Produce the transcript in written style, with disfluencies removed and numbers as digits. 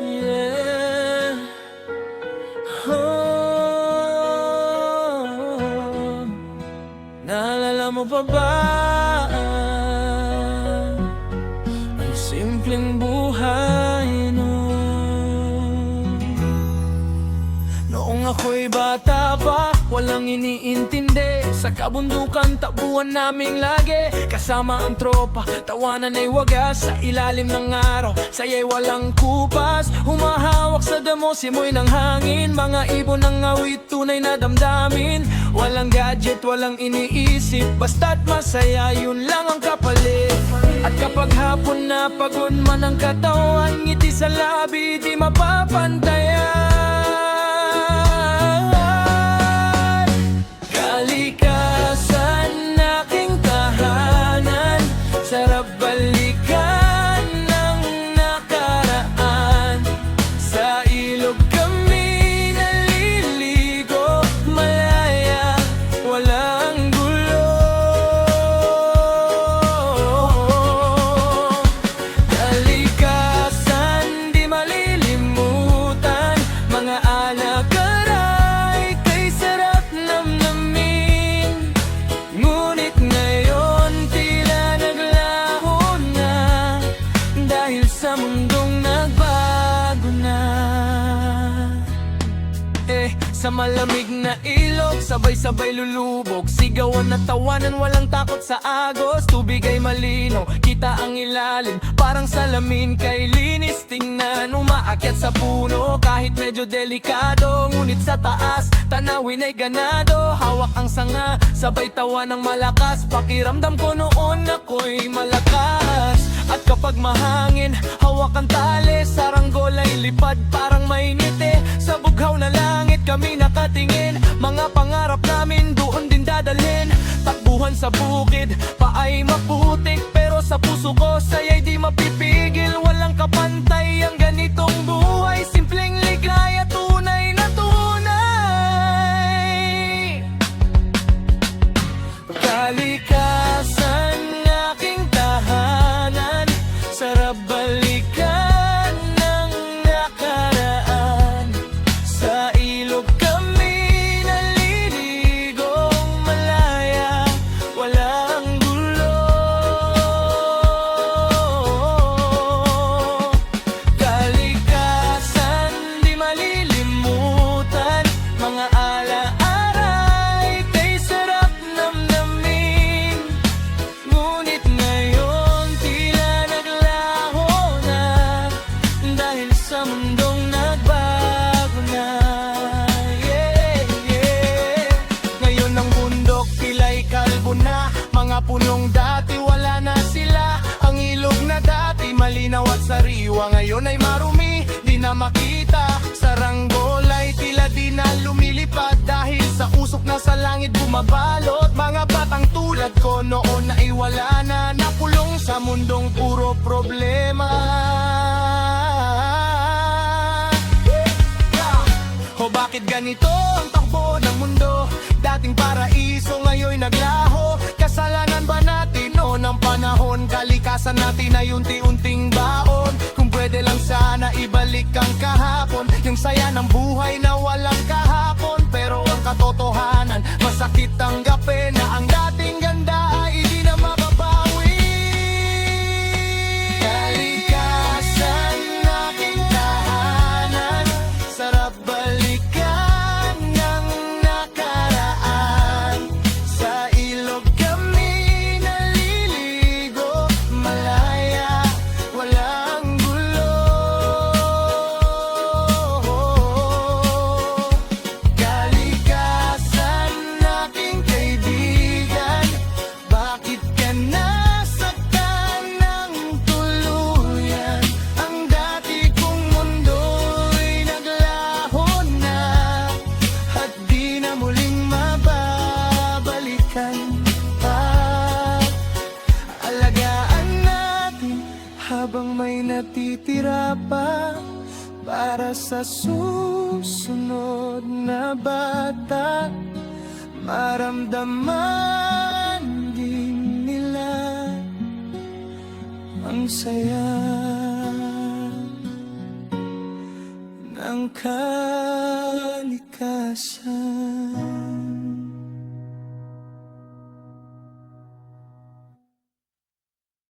Yeah. Oh, naalala mo pa ba ang simpleng buhay noon? Noong ako'y bata pa, walang iniintindi. Sa kabundukan, tabuhan naming lagi. Kasama ang tropa, tawanan ay wagas. Sa ilalim ng araw, saya'y walang kupas. Humahawak sa damo, simoy ng hangin. Mga ibon ng awit, tunay na damdamin. Walang gadget, walang iniisip. Basta't masaya, yun lang ang kapalit. At kapag hapon na pagod man ang katawan, ngiti sa labi, di mapapantayan. Kalikasan aking tahanan, sarap balikan ng nakaraan. Sa ilog kami naliligo, malaya, walang gulo. Kalikasan di malilimutan, mga alakaray kay sarap namnamin. Ngunit ngayon tila naglaho na, dahil sa mundong nagbago na. Sa malamig na ilog, sabay-sabay lulubog. Sigawan at tawanan, walang takot sa agos. Tubig ay malino, kita ang ilalim, parang salamin kay linis tingnan. Umaakyat sa puno, kahit medyo delikado. Ngunit sa taas, tanawin ay ganado. Hawak ang sanga, sabay tawa ng malakas. Pakiramdam ko noon ako'y malakas. At kapag mahangin, hawak ang tali. Saranggol ay lipad, parang mainit. Sa bughaw na langit kami nakatingin. Mga pangarap namin doon din dadalhin. Takbuhan sa bukid, paay maputik. Pero sa puso ko, saya'y di mapipigil. Walang kapantay ang ganitong buhay. Simpleng ligaya, tunay na tunay. Kalikasan aking tahanan, sarap balikan ng nakaraan. Sa ilog kami naliligo, malaya, walang gulo. Kalikasan di malilimutan, mga alaaray kay sarap namnamin. Ngunit ngayon tila naglaho na, dahil sa mundong nagbago na. Yeah, yeah. Ngayon ang bundok tila'y kalbo na. Mga punong dati wala na sila. Ang ilog na dati malinaw at sariwa, ngayon ay marumi, di na makita. Saranggol ay tila di na lumilipad, dahil sa usok na sa langit bumabalot. Mga batang tulad ko noon ay wala na, napulong sa mundong puro problema. O bakit ganito ang takbo ng mundo? Dating paraiso ngayon naglaho. Kasalanan ba natin noon ang panahon? Kalikasan natin ay unti-unting baon. Kung pwede lang sana ibalik ang kahapon, yung saya ng buhay na walang kahapon. Pero ang katotohanan, masakit tanggapin na ang dating ganda ay di na mababawi. Kalikasan aking tahanan, sarap balikan ng nakaraan. Sa ilog kami naliligo, malaya, walang gulo. Kalikasan aking kaibigan, bakit ka nasaktan ng tuluyan? Ang dati kong mundo'y naglaho na, at di na muling mababalikan pa. Alagaan natin habang may natitira pa, para sa susunod na bata, maramdaman din nila ang saya. ng kalikasan.